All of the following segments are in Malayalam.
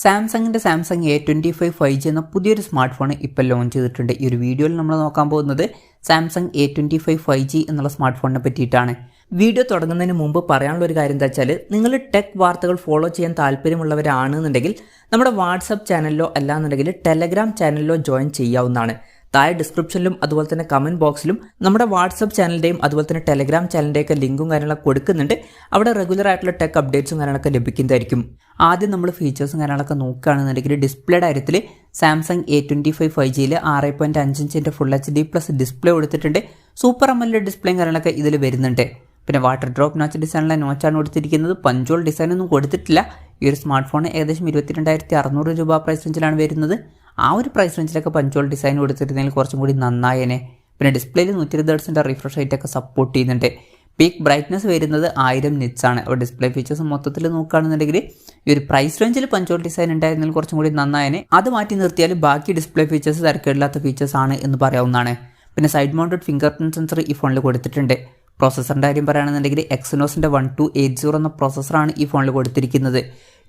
സാംസങ്ങിൻ്റെ സാംസങ് A25 5G എന്ന പുതിയൊരു സ്മാർട്ട് ഫോൺ ഇപ്പോൾ ലോഞ്ച് ചെയ്തിട്ടുണ്ട്. ഈ ഒരു വീഡിയോയിൽ നമ്മൾ നോക്കാൻ പോകുന്നത് സാംസങ് A25 5G എന്നുള്ള സ്മാർട്ട് ഫോണിനെ പറ്റിയിട്ടാണ്. വീഡിയോ തുടങ്ങുന്നതിന് മുമ്പ് പറയാനുള്ള ഒരു കാര്യം എന്താ വെച്ചാൽ, നിങ്ങൾ ടെക് വാർത്തകൾ ഫോളോ ചെയ്യാൻ താല്പര്യമുള്ളവരാണെന്നുണ്ടെങ്കിൽ നമ്മുടെ വാട്സപ്പ് ചാനലിലോ അല്ലാന്നുണ്ടെങ്കിൽ ടെലഗ്രാം ചാനലിലോ ജോയിൻ ചെയ്യാവുന്നതാണ്. താഴെ ഡിസ്ക്രിപ്ഷനിലും അതുപോലെ തന്നെ കമൻറ്റ് ബോക്സിലും നമ്മുടെ വാട്സപ്പ് ചാനലിൻ്റെയും അതുപോലെ തന്നെ ടെലഗ്രാം ചാനലിൻ്റെയൊക്കെ ലിങ്കും കാര്യങ്ങളൊക്കെ കൊടുക്കുന്നുണ്ട്. അവിടെ റെഗുലർ ആയിട്ടുള്ള ടെക് അപ്ഡേറ്റ്സും കാര്യങ്ങളൊക്കെ ലഭിക്കുന്നതായിരിക്കും. ആദ്യം നമ്മൾ ഫീച്ചേഴ്സും കാര്യങ്ങളൊക്കെ നോക്കുകയാണെന്നുണ്ടെങ്കിൽ ഡിസ്പ്ലേയുടെ കാര്യത്തിൽ സാംസങ് A25 5Gയിൽ 6.5 ഇഞ്ചിൻ്റെ ഫുൾ HD+ ഡിസ്പ്ലേ കൊടുത്തിട്ടുണ്ട്. സൂപ്പർ AMOLED ഡിസ്പ്ലേയും കാര്യങ്ങളൊക്കെ ഇതിൽ വരുന്നുണ്ട്. പിന്നെ വാട്ടർ ഡ്രോപ്പ് നോച്ച് ഡിസൈനിലെ നോച്ചാണ് കൊടുത്തിരിക്കുന്നത്. പഞ്ചോൾ ഡിസൈനൊന്നും കൊടുത്തിട്ടില്ല. ഈ ഒരു സ്മാർട്ട് ഫോൺ ഏകദേശം 22,600 രൂപ പ്രൈസ് റേഞ്ചിലാണ് വരുന്നത്. ആ ഒരു പ്രൈസ് റേഞ്ചിലൊക്കെ പഞ്ചോൾ ഡിസൈൻ കൊടുത്തിരുന്നെങ്കിൽ കുറച്ചും കൂടി നന്നായേനെ. പിന്നെ ഡിസ്പ്ലേയിൽ 120 ഹെർട്സിൻ്റെ റിഫ്രഷ് റേറ്റ് ഒക്കെ സപ്പോർട്ട് ചെയ്യുന്നുണ്ട്. പീക്ക് ബ്രൈറ്റ്നസ് വരുന്നത് 1000 നിറ്റ്സ് ആണ്. അപ്പോൾ ഡിസ്പ്ലേ ഫീച്ചേഴ്സ് മൊത്തത്തിൽ നോക്കുകയാണെന്നുണ്ടെങ്കിൽ ഈ ഒരു പ്രൈസ് റേഞ്ചിൽ പഞ്ചോൾ ഡിസൈൻ ഉണ്ടായിരുന്നെങ്കിൽ കുറച്ചും കൂടി നന്നായേനെ. അത് മാറ്റി നിർത്തിയാൽ ബാക്കി ഡിസ്പ്ലേ ഫീച്ചേഴ്സ് തരക്കേടില്ലാത്ത ഫീച്ചേഴ്സ് ആണ് എന്ന് പറയാവുന്നതാണ്. പിന്നെ side mounted finger print sensor ഈ ഫോണിൽ കൊടുത്തിട്ടുണ്ട്. പ്രോസസ്സറിൻ്റെ കാര്യം പറയുകയാണെന്നുണ്ടെങ്കിൽ എക്സിനോസിൻ്റെ 1280 എന്ന പ്രോസസ്സറാണ് ഈ ഫോണിൽ കൊടുത്തിരിക്കുന്നത്.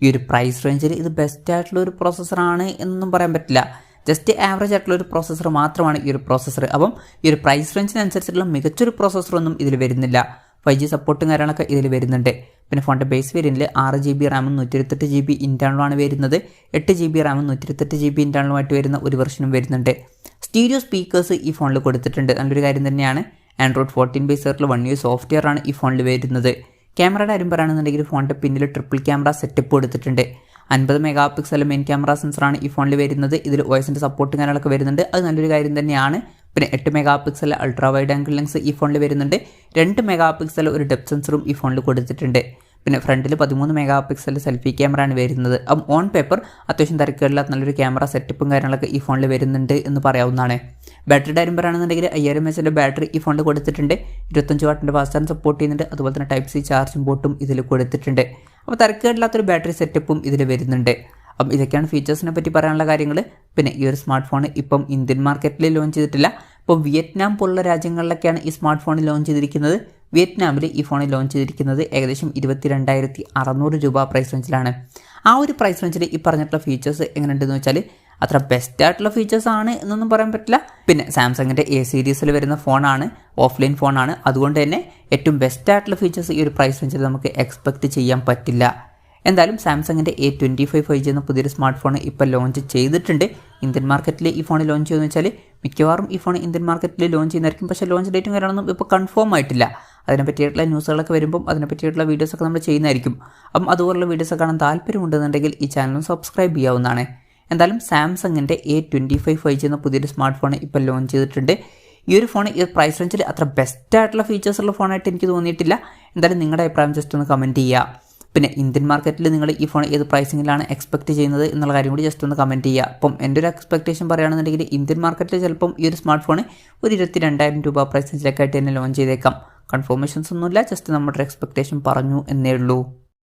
ഈ ഒരു പ്രൈസ് റേഞ്ചിൽ ഇത് ബെസ്റ്റ് ആയിട്ടുള്ള ഒരു പ്രോസസ്സറാണ് എന്നൊന്നും പറയാൻ പറ്റില്ല. ജസ്റ്റ് ആവറേജ് ആയിട്ടുള്ള ഒരു പ്രോസസ്സർ മാത്രമാണ് ഈ ഒരു പ്രോസസ്സർ. അപ്പം ഈ ഒരു പ്രൈസ് റേഞ്ചിനനുസരിച്ചുള്ള മികച്ചൊരു പ്രോസസ്സറൊന്നും ഇതിൽ വരുന്നില്ല. 5G സപ്പോർട്ടും കാര്യങ്ങളൊക്കെ ഇതിൽ വരുന്നുണ്ട്. പിന്നെ ഫോണിൻ്റെ ബേസ് വേരിയൻറ്റിൽ 6GB റാമും 128GB ഇൻറ്റേണലുമാണ് വരുന്നത്. 8GB റാമും 128GB ഇൻറ്റേണലുമായിട്ട് വരുന്ന ഒരു വെർഷനും വരുന്നുണ്ട്. സ്റ്റീരിയോ സ്പീക്കേഴ്സ് ഈ ഫോണിൽ കൊടുത്തിട്ടുണ്ട്. നല്ലൊരു കാര്യം തന്നെയാണ്. ആൻഡ്രോയിഡ് 14 ബേസ് 1 UI സോഫ്റ്റ്വെയർ ആണ് ഈ ഫോണിൽ വരുന്നത്. ക്യാമറയുടെ കാര്യം പറയുകയാണെന്നുണ്ടെങ്കിൽ ഫോണിൻ്റെ പിന്നിൽ ട്രിപ്പിൾ ക്യാമറ സെറ്റപ്പ് കൊടുത്തിട്ടുണ്ട്. 50 മെഗാ പിക്സൽ മെയിൻ ക്യാമറ സെൻസറാണ് ഈ ഫോണിൽ വരുന്നത്. ഇതിൽ OSൻ്റെ സപ്പോർട്ടും കാര്യങ്ങളൊക്കെ വരുന്നുണ്ട്. അത് നല്ലൊരു കാര്യം തന്നെയാണ്. പിന്നെ 8 mega pixel ultra wide angle lens ഈ ഫോണിൽ വരുന്നുണ്ട്. 2 മെഗാ പിക്സൽ ഒരു ഡെപ്ത് സെൻസറും ഈ ഫോണിൽ കൊടുത്തിട്ടുണ്ട്. പിന്നെ ഫ്രണ്ടിൽ 13 മെഗാ പിക്സൽ സെൽഫി ക്യാമറയാണ് വരുന്നത്. അപ്പം ഓൺ പേപ്പർ അത്യാവശ്യം തിരക്കേടില്ലാത്ത നല്ലൊരു ക്യാമറ സെറ്റപ്പും കാര്യങ്ങളൊക്കെ ഈ ഫോണിൽ വരുന്നുണ്ട് എന്ന് പറയാവുന്നതാണ്. ബാറ്ററിയുടെ കാര്യം പറയുകയാണെന്നുണ്ടെങ്കിൽ 5000 mAh ബാറ്ററി ഈ ഫോണിൽ കൊടുത്തിട്ടുണ്ട്. 25 വാട്ടിൻ്റെ ഫാസ്റ്റ് ചാർജ് സപ്പോർട്ട് ചെയ്യുന്നുണ്ട്. അതുപോലെ തന്നെ Type-C ചാർജിംഗ് പോർട്ടും ഇതിൽ കൊടുത്തിട്ടുണ്ട്. അപ്പോൾ തിരക്കേടില്ലാത്തൊരു ബാറ്ററി സെറ്റപ്പും ഇതിൽ വരുന്നുണ്ട്. അപ്പം ഇതൊക്കെയാണ് ഫീച്ചേഴ്സിനെ പറ്റി പറയാനുള്ള കാര്യങ്ങൾ. പിന്നെ ഈ ഒരു സ്മാർട്ട് ഫോൺ ഇപ്പം ഇന്ത്യൻ മാർക്കറ്റിൽ ലോഞ്ച് ചെയ്തിട്ടില്ല. ഇപ്പോൾ വിയറ്റ്നാം പോലുള്ള രാജ്യങ്ങളിലൊക്കെയാണ് ഈ സ്മാർട്ട് ഫോൺ ലോഞ്ച് ചെയ്തിരിക്കുന്നത്. വിയറ്റ്നാമിൽ ഈ ഫോൺ ലോഞ്ച് ചെയ്തിരിക്കുന്നത് ഏകദേശം 22,600 രൂപ പ്രൈസ് റേഞ്ചിലാണ്. ആ ഒരു പ്രൈസ് റേഞ്ചിൽ ഈ പറഞ്ഞിട്ടുള്ള ഫീച്ചേഴ്സ് എങ്ങനെയുണ്ടെന്ന് വെച്ചാൽ അത്ര ബെസ്റ്റ് ആയിട്ടുള്ള ഫീച്ചേഴ്സ് ആണ് എന്നൊന്നും പറയാൻ പറ്റില്ല. പിന്നെ സാംസങ്ങിൻ്റെ A സീരീസിൽ വരുന്ന ഫോണാണ്, ഓഫ്ലൈൻ ഫോണാണ്. അതുകൊണ്ട് തന്നെ ഏറ്റവും ബെസ്റ്റ് ആയിട്ടുള്ള ഫീച്ചേഴ്സ് ഈ ഒരു പ്രൈസ് റേഞ്ചിൽ നമുക്ക് എക്സ്പെക്റ്റ് ചെയ്യാൻ പറ്റില്ല. എന്തായാലും സാംസങ്ങിൻ്റെ A25 5G എന്ന പുതിയൊരു സ്മാർട്ട് ഫോൺ ഇപ്പോൾ ലോഞ്ച് ചെയ്തിട്ടുണ്ട്. ഇന്ത്യൻ മാർക്കറ്റിൽ ഈ ഫോൺ ലോഞ്ച് ചെയ്യുമെന്ന് വെച്ചാൽ മിക്കവാറും ഈ ഫോൺ ഇന്ത്യൻ മാർക്കറ്റിൽ ലോഞ്ച് ചെയ്യുന്നതായിരിക്കും. പക്ഷേ ലോഞ്ച് ഡേറ്റും കാര്യങ്ങളൊന്നും ഇപ്പോൾ കൺഫേം ആയിട്ടില്ല. അതിനെപ്പറ്റിയിട്ടുള്ള ന്യൂസുകളൊക്കെ വരുമ്പം അതിനെപ്പറ്റിയിട്ടുള്ള വീഡിയോസൊക്കെ നമ്മൾ ചെയ്യുന്നതായിരിക്കും. അപ്പം അതുപോലുള്ള വീഡിയോസ് കാണാൻ താല്പര്യമുണ്ടെന്നുണ്ടെങ്കിൽ ഈ ചാനലും സബ്സ്ക്രൈബ് ചെയ്യാവുന്നതാണ്. എന്തായാലും സാംസങ്ങിൻ്റെ A25 5G എന്ന പുതിയൊരു സ്മാർട്ട് ഫോൺ ഇപ്പോൾ ലോഞ്ച് ചെയ്തിട്ടുണ്ട്. ഈ ഒരു ഫോൺ ഈ പ്രൈസ് റേഞ്ചിൽ അത്ര ബെസ്റ്റ് ആയിട്ടുള്ള ഫീച്ചേഴ്സ് ഉള്ള ഫോണായിട്ട് എനിക്ക് തോന്നിയിട്ടില്ല. എന്തായാലും നിങ്ങളുടെ അഭിപ്രായം ജസ്റ്റ് ഒന്ന് കമൻറ്റ് ചെയ്യുക. പിന്നെ ഇന്ത്യൻ മാർക്കറ്റിൽ നിങ്ങൾ ഈ ഫോൺ ഏത് പ്രൈസിങ്ങിലാണ് എക്സ്പെക്റ്റ് ചെയ്യുന്നത് എന്നുള്ള കാര്യം കൂടി ജസ്റ്റ് ഒന്ന് കമൻറ്റ് ചെയ്യുക. അപ്പം എൻ്റെ ഒരു എക്സ്പെക്റ്റേഷൻ പറയുകയാണെന്നുണ്ടെങ്കിൽ ഇന്ത്യൻ മാർക്കറ്റിൽ ചിലപ്പം ഈ ഒരു സ്മാർട്ട് ഫോൺ ഒരു 22,000 രൂപ പ്രൈസ് റേഞ്ചിലേക്കായിട്ട് തന്നെ ലോഞ്ച് ചെയ്തേക്കാം. കൺഫർമേഷൻസ് ഒന്നുമില്ല, ജസ്റ്റ് നമ്മുടെ എക്സ്പെക്റ്റേഷൻ പറഞ്ഞു എന്നേ ഉള്ളൂ.